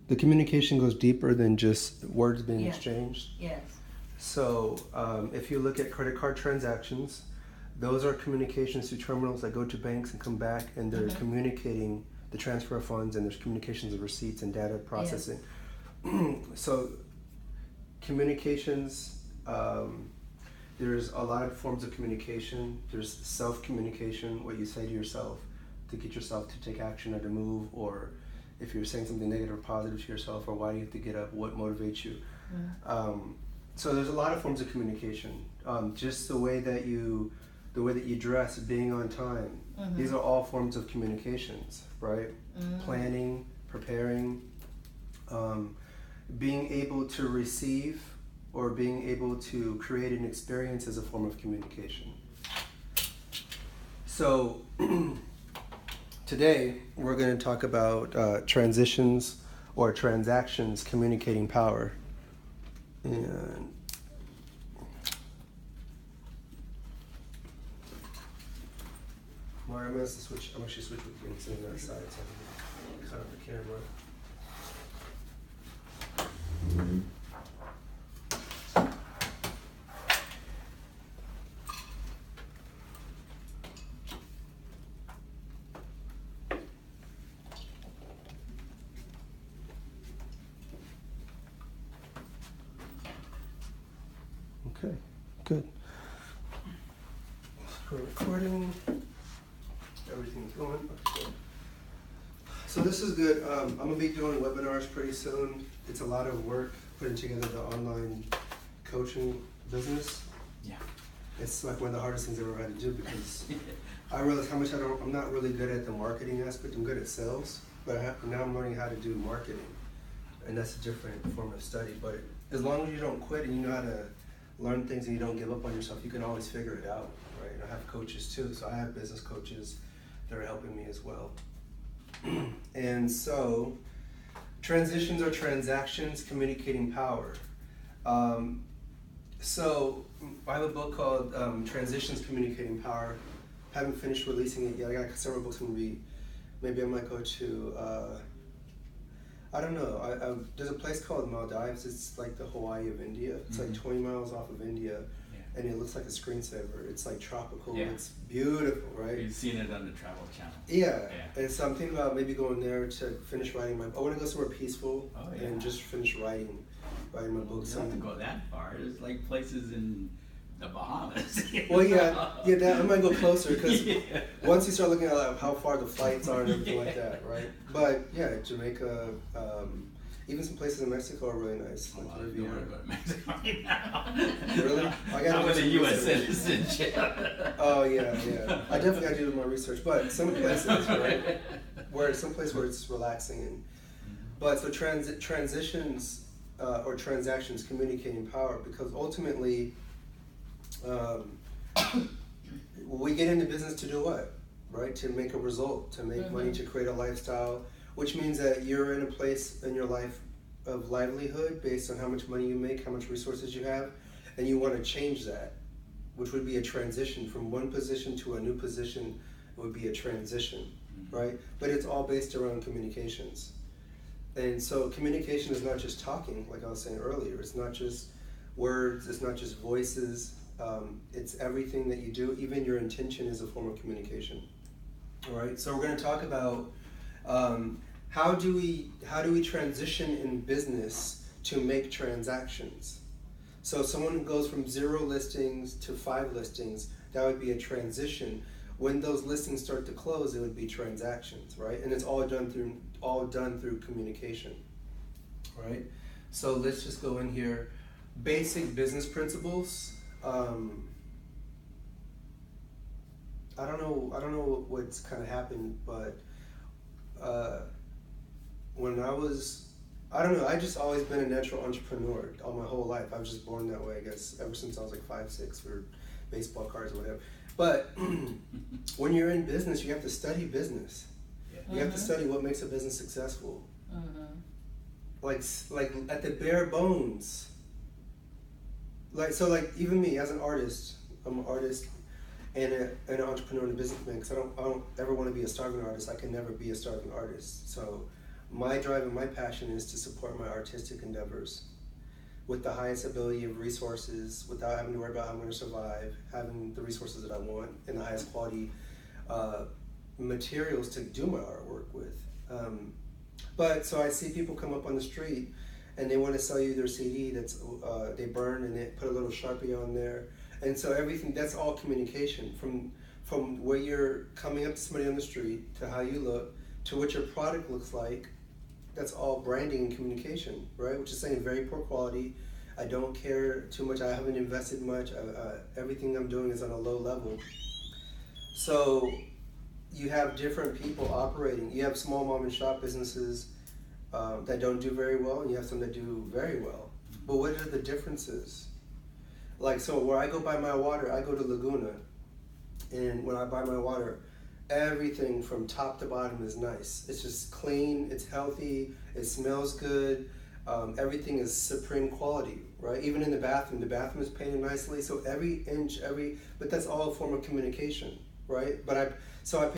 the communication goes deeper than just words being exchanged. Yes. So if you look at credit card transactions, those are communications through terminals that go to banks and come back, and they're communicating the transfer of funds, and there's communications of receipts and data processing. So communications, there's a lot of forms of communication. There's self-communication, what you say to yourself to get yourself to take action or to move, or if you're saying something negative or positive to yourself, or why do you have to get up, what motivates you. So there's a lot of forms of communication. Just the way that you dress, being on time, these are all forms of communications, right? Planning, preparing, being able to receive or being able to create an experience is a form of communication. So today we're going to talk about transitions or transactions communicating power. And Mario, I'm actually switch with you and sit on that side so I can cut off the camera. Okay, good. We're recording. Everything's going. Okay. So this is good. I'm gonna be doing webinars pretty soon. It's a lot of work putting together the online coaching business. Yeah. It's like one of the hardest things I've ever had to do, because I realize how much I'm not really good at the marketing aspect. I'm good at sales, but now I'm learning how to do marketing, and that's a different form of study. But as long as you don't quit and you know how to learn things and you don't give up on yourself, you can always figure it out, right? And I have coaches too, so I have business coaches that are helping me as well. And so, transitions are transactions communicating power. So I have a book called Transitions Communicating Power. Haven't finished releasing it yet. I got several books. Maybe I might go to, I don't know. There's a place called Maldives. It's like the Hawaii of India. It's like 20 miles off of India. And it looks like a screensaver. It's like tropical. Yeah. It's beautiful, right? You've seen it on the Travel Channel. Yeah. And so I'm thinking about maybe going there to finish writing I want to go somewhere peaceful and just finish writing my books. You don't have to go that far. There's like places in the Bahamas. Well, I might go closer, because once you start looking at like, how far the flights are and everything like that, right? But yeah, Jamaica, even some places in Mexico are really nice. Like I don't want to go to Mexico right now. Really? I'm with a U.S. citizenship. Oh yeah. I definitely got to do my research, but some places, right? Where it's relaxing, but so transitions or transactions communicating power, because ultimately, we get into business to do what, right? To make a result, to make money, to create a lifestyle. Which means that you're in a place in your life of livelihood based on how much money you make, how much resources you have, and you want to change that, which would be a transition from one position to a new position. It would be a transition, right? But it's all based around communications. And so communication is not just talking, like I was saying earlier. It's not just words, it's not just voices. It's everything that you do. Even your intention is a form of communication. All right, so we're going to talk about how do we transition in business to make transactions? So someone who goes from 0 listings to 5 listings, that would be a transition. When those listings start to close, it would be transactions, right? And it's all done through communication, right? So let's just go in here. Basic business principles. I don't know what's kind of happened, but when I've just always been a natural entrepreneur all my whole life. I was just born that way, I guess, ever since I was like 5, 6, or baseball cards or whatever. But when you're in business, you have to study business. Yeah. You have to study what makes a business successful. Like at the bare bones. Like even me as an artist, I'm an artist and an entrepreneur and a businessman, because I don't ever want to be a starving artist. I can never be a starving artist. So My drive and my passion is to support my artistic endeavors with the highest ability of resources, without having to worry about how I'm going to survive, having the resources that I want and the highest quality materials to do my artwork with. But so I see people come up on the street and they want to sell you their CD that's they burn and they put a little Sharpie on there, and so everything, that's all communication from where you're coming up to somebody on the street to how you look to what your product looks like. That's all branding and communication, right? Which is saying very poor quality. I don't care too much. I haven't invested much. Everything I'm doing is on a low level. So you have different people operating. You have small mom and shop businesses that don't do very well, and you have some that do very well. But what are the differences? Like, so where I go buy my water, I go to Laguna, and when I buy my water, everything from top to bottom is nice. It's just clean, it's healthy, it smells good, everything is supreme quality, right? Even in the bathroom is painted nicely, so every inch, but that's all a form of communication, right? So I